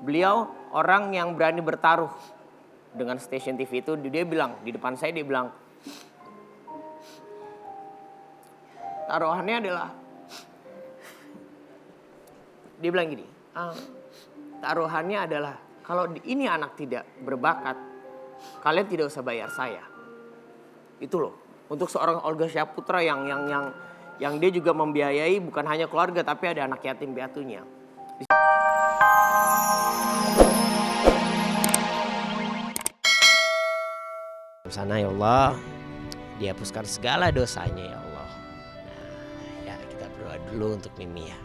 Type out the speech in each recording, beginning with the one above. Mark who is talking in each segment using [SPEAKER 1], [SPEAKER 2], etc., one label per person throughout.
[SPEAKER 1] Beliau orang yang berani bertaruh dengan stasiun TV itu. Dia bilang, di depan saya dia bilang, taruhannya adalah, dia bilang gini, taruhannya adalah kalau ini anak tidak berbakat, kalian tidak usah bayar saya. Itu loh, untuk seorang Olga Syahputra yang dia juga membiayai bukan hanya keluarga tapi ada anak yatim piatunya. Sana ya Allah, dihapuskan segala dosanya ya Allah. Nah, ya kita berdoa dulu untuk Mimi ya.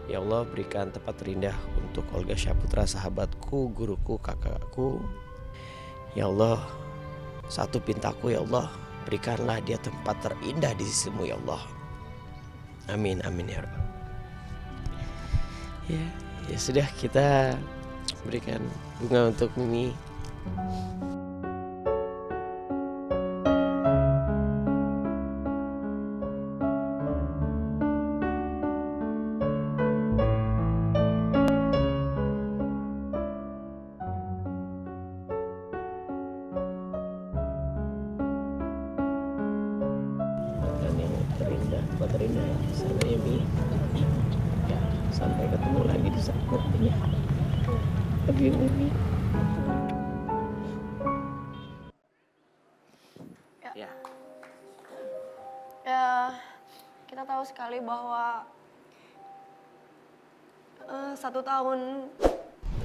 [SPEAKER 1] Ya Allah, berikan tempat terindah untuk Olga Syahputra, sahabatku, guruku, kakakku. Ya Allah, satu pintaku ya Allah, berikanlah dia tempat terindah di sisimu ya Allah. Amin, amin ya Rabbal. Ya sudah, kita berikan bunga untuk Mimi. Terindah sana ya Mi. Ya, sampai ketemu lagi di saat berikutnya. Lagi Mi.
[SPEAKER 2] Ya, kita tahu sekali bahwa 1 tahun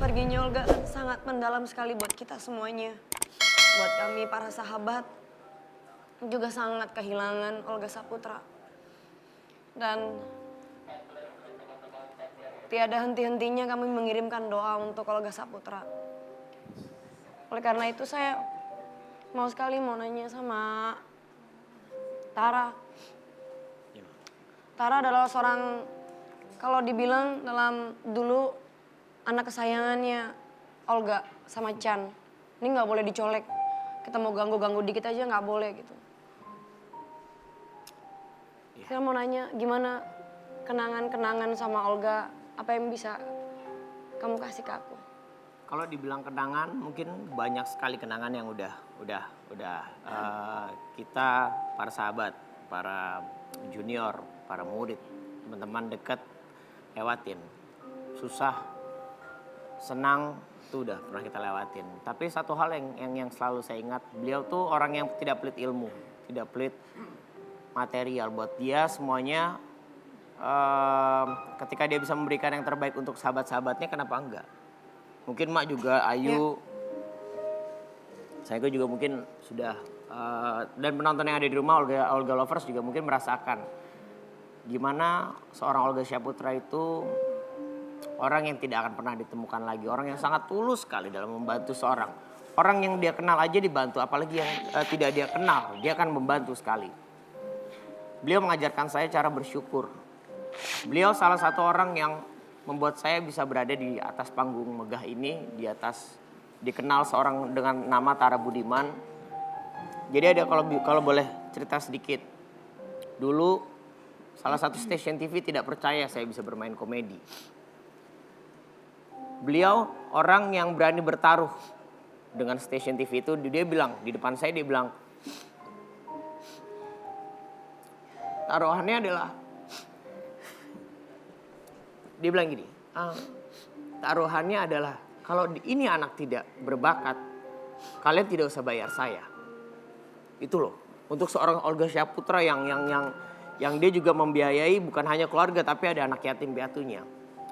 [SPEAKER 2] perginya Olga sangat mendalam sekali buat kita semuanya. Buat kami para sahabat juga sangat kehilangan Olga Syahputra. Dan tiada henti-hentinya kami mengirimkan doa untuk Olga Syahputra. Oleh karena itu saya mau nanya sama Tara. Tara adalah seorang, kalau dibilang dalam dulu anak kesayangannya Olga sama Chan. Ini nggak boleh dicolek. Kita mau ganggu-ganggu dikit aja nggak boleh gitu. Saya mau nanya gimana kenangan-kenangan sama Olga, apa yang bisa kamu kasih ke aku?
[SPEAKER 1] Kalau dibilang kenangan, mungkin banyak sekali kenangan yang udah kita para sahabat, para junior, para murid, teman-teman dekat lewatin. Susah, senang, itu udah pernah kita lewatin. Tapi satu hal yang selalu saya ingat, beliau tuh orang yang tidak pelit ilmu, tidak pelit material. Buat dia semuanya, ketika dia bisa memberikan yang terbaik untuk sahabat-sahabatnya, kenapa enggak? Mungkin Mak juga, Ayu, saya juga mungkin sudah, dan penonton yang ada di rumah, Olga Lovers juga mungkin merasakan gimana seorang Olga Syahputra itu orang yang tidak akan pernah ditemukan lagi. Orang yang sangat tulus sekali dalam membantu seorang. Orang yang dia kenal aja dibantu, apalagi yang tidak dia kenal, dia akan membantu sekali. Beliau mengajarkan saya cara bersyukur. Beliau salah satu orang yang membuat saya bisa berada di atas panggung megah ini, di atas dikenal seorang dengan nama Tara Budiman. Jadi ada, kalau boleh cerita sedikit. Dulu salah satu stasiun TV tidak percaya saya bisa bermain komedi. Beliau orang yang berani bertaruh dengan stasiun TV itu. Dia bilang, di depan saya dia bilang, taruhannya adalah, dia bilang gini, taruhannya adalah kalau ini anak tidak berbakat, kalian tidak usah bayar saya. Itu loh, untuk seorang Olga Syahputra yang dia juga membiayai bukan hanya keluarga tapi ada anak yatim piatunya.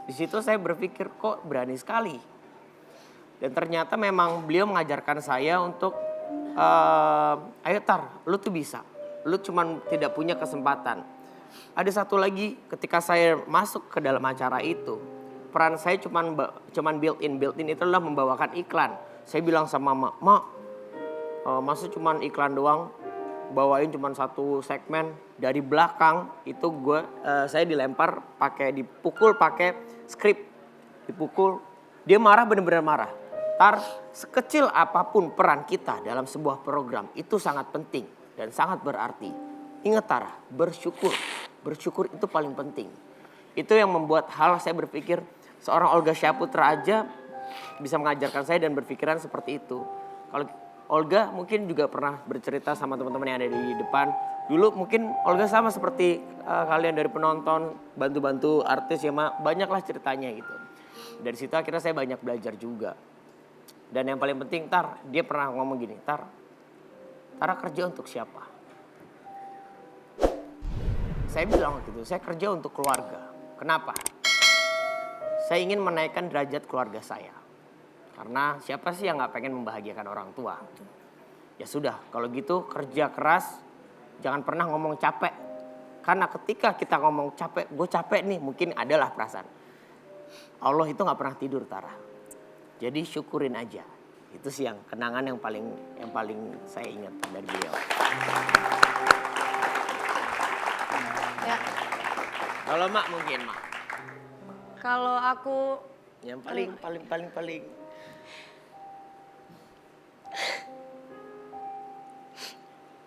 [SPEAKER 1] Di situ saya berpikir kok berani sekali. Dan ternyata memang beliau mengajarkan saya untuk, ayo Tar, lu tuh bisa. Lu cuman tidak punya kesempatan. Ada satu lagi, ketika saya masuk ke dalam acara itu, peran saya cuman built in itu adalah membawakan iklan. Saya bilang sama Mak, masa cuman iklan doang, bawain cuman satu segmen. Dari belakang itu saya dilempar dipukul pakai skrip, dipukul. Dia marah, benar-benar marah. Tar, sekecil apapun peran kita dalam sebuah program itu sangat penting dan sangat berarti. Ingat Tara, bersyukur itu paling penting. Itu yang membuat saya berpikir seorang Olga Syahputra aja bisa mengajarkan saya dan berpikiran seperti itu. Kalau Olga mungkin juga pernah bercerita sama teman-teman yang ada di depan. Dulu mungkin Olga sama seperti kalian dari penonton, bantu-bantu artis ya, banyaklah ceritanya gitu. Dari situ akhirnya saya banyak belajar juga. Dan yang paling penting, dia pernah ngomong gini, Tara kerja untuk siapa? Saya bilang gitu, saya kerja untuk keluarga. Kenapa? Saya ingin menaikkan derajat keluarga saya. Karena siapa sih yang gak pengen membahagiakan orang tua? Ya sudah, kalau gitu kerja keras, jangan pernah ngomong capek. Karena ketika kita ngomong capek, gue capek nih, mungkin adalah perasaan. Allah itu gak pernah tidur, Tara. Jadi syukurin aja. Itu sih yang kenangan yang paling saya ingat dari beliau.
[SPEAKER 2] Ya,
[SPEAKER 1] Kalau Mak mungkin, Mak.
[SPEAKER 2] kalau aku
[SPEAKER 1] Yang paling.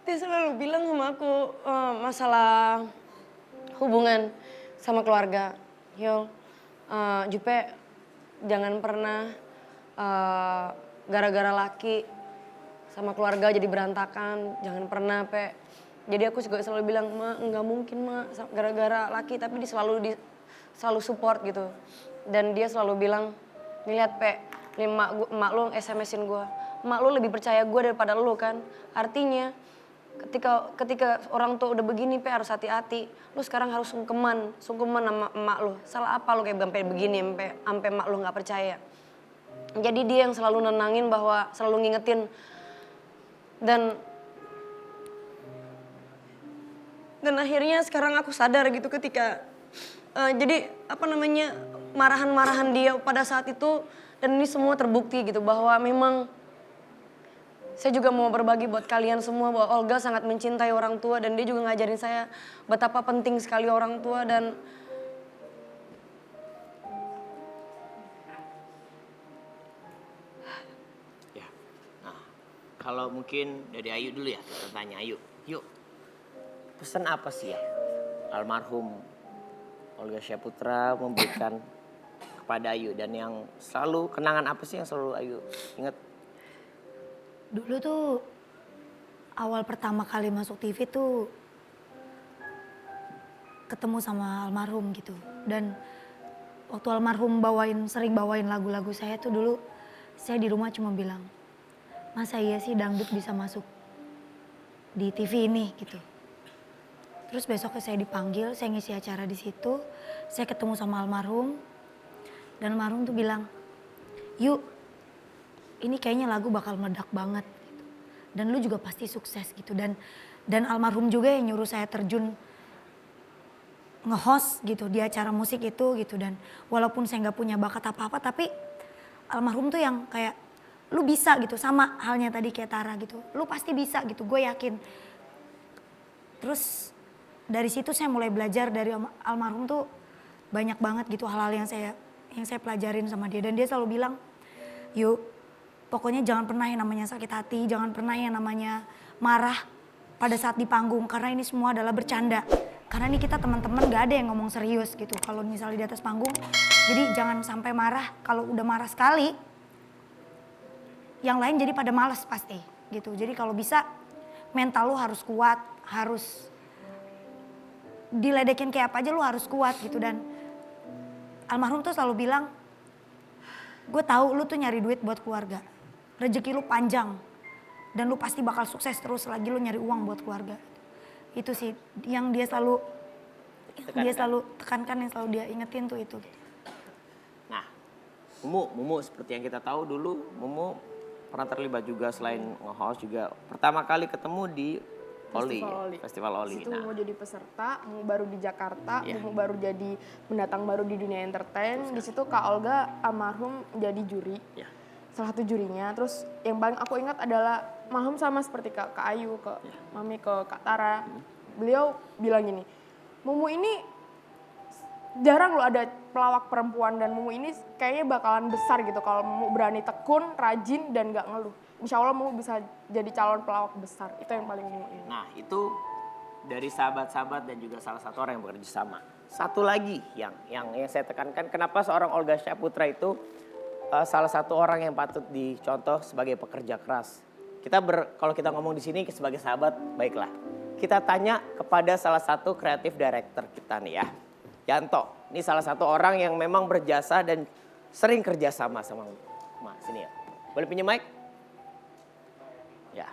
[SPEAKER 2] dia selalu bilang sama aku masalah hubungan sama keluarga. Yul, Jupe jangan pernah gara-gara laki sama keluarga jadi berantakan. Jangan pernah, Pe. Jadi aku juga selalu bilang, Ma, enggak mungkin, Ma, gara-gara laki. Tapi dia selalu support gitu. Dan dia selalu bilang, nih lihat, Pe, nih emak lu SMS-in gue. Emak lu lebih percaya gue daripada lu kan. Artinya ketika orang tua udah begini, Pe, harus hati-hati. Lu sekarang harus sungkeman sama emak lu. Salah apa lu kayak sampai begini, sampai emak lu nggak percaya. Jadi dia yang selalu nenangin, bahwa selalu ngingetin. Dan akhirnya sekarang aku sadar gitu ketika jadi marahan-marahan dia pada saat itu, dan ini semua terbukti gitu bahwa memang saya juga mau berbagi buat kalian semua bahwa Olga sangat mencintai orang tua, dan dia juga ngajarin saya betapa penting sekali orang tua. Dan
[SPEAKER 1] Ya. Nah, kalau mungkin dari Ayu dulu ya, kita tanya Ayu. Yuk, pesan apa sih ya almarhum Olga Syahputra memberikan kepada Ayu, dan yang selalu kenangan apa sih yang selalu Ayu ingat?
[SPEAKER 3] Dulu tuh awal pertama kali masuk TV tuh ketemu sama almarhum gitu. Dan waktu almarhum sering bawain lagu-lagu saya tuh dulu, saya di rumah cuma bilang, masa iya sih dangdut bisa masuk di TV ini gitu. Terus besoknya saya dipanggil, saya ngisi acara di situ, saya ketemu sama almarhum, dan almarhum tuh bilang, yuk ini kayaknya lagu bakal meledak banget gitu. Dan lu juga pasti sukses gitu. Dan almarhum juga yang nyuruh saya terjun nge-host gitu di acara musik itu gitu. Dan walaupun saya nggak punya bakat apa-apa, tapi almarhum tuh yang kayak, lu bisa gitu, sama halnya tadi kayak Tara gitu. Lu pasti bisa gitu, gue yakin. Terus dari situ saya mulai belajar dari almarhum tuh banyak banget gitu hal-hal yang saya pelajarin sama dia. Dan dia selalu bilang, yuk pokoknya jangan pernah yang namanya sakit hati, jangan pernah yang namanya marah pada saat di panggung. Karena ini semua adalah bercanda. Karena ini kita teman-teman gak ada yang ngomong serius gitu kalau misalnya di atas panggung. Jadi jangan sampai marah, kalau udah marah sekali, yang lain jadi pada malas pasti gitu. Jadi kalau bisa mental lu harus kuat, harus diledekin kayak apa aja lu harus kuat gitu. Dan almarhum tuh selalu bilang, gue tahu lu tuh nyari duit buat keluarga, rezeki lu panjang dan lu pasti bakal sukses terus lagi lu nyari uang buat keluarga. Itu sih yang dia selalu tekankan, yang selalu dia ingetin tuh itu.
[SPEAKER 1] Nah, Mumu seperti yang kita tahu dulu, Mumu pernah terlibat juga selain nge-host juga pertama kali ketemu di Festival Oli.
[SPEAKER 4] Di situ Mumu jadi peserta, Mumu baru di Jakarta, Mumu baru jadi pendatang baru di dunia entertain. Di situ Kak Olga almarhum jadi juri, salah satu jurinya. Terus yang paling aku ingat adalah almarhum sama seperti Kak Ayu, ke Mami, ke Kak Tara. Beliau bilang gini, Mumu ini jarang loh ada pelawak perempuan, dan Mumu ini kayaknya bakalan besar gitu kalau Mumu berani tekun, rajin, dan gak ngeluh. Insya Allah Mumu bisa jadi calon pelawak besar. Itu yang paling Mumu ingat.
[SPEAKER 1] Nah, itu dari sahabat-sahabat dan juga salah satu orang yang bekerja sama. Satu lagi yang saya tekankan, kenapa seorang Olga Syahputra itu salah satu orang yang patut dicontoh sebagai pekerja keras. Kalau kita ngomong di sini sebagai sahabat, baiklah. Kita tanya kepada salah satu kreatif director kita nih ya. Yanto, ini salah satu orang yang memang berjasa dan sering kerja sama Mas. Sini ya. Boleh pinjam mic? Ya.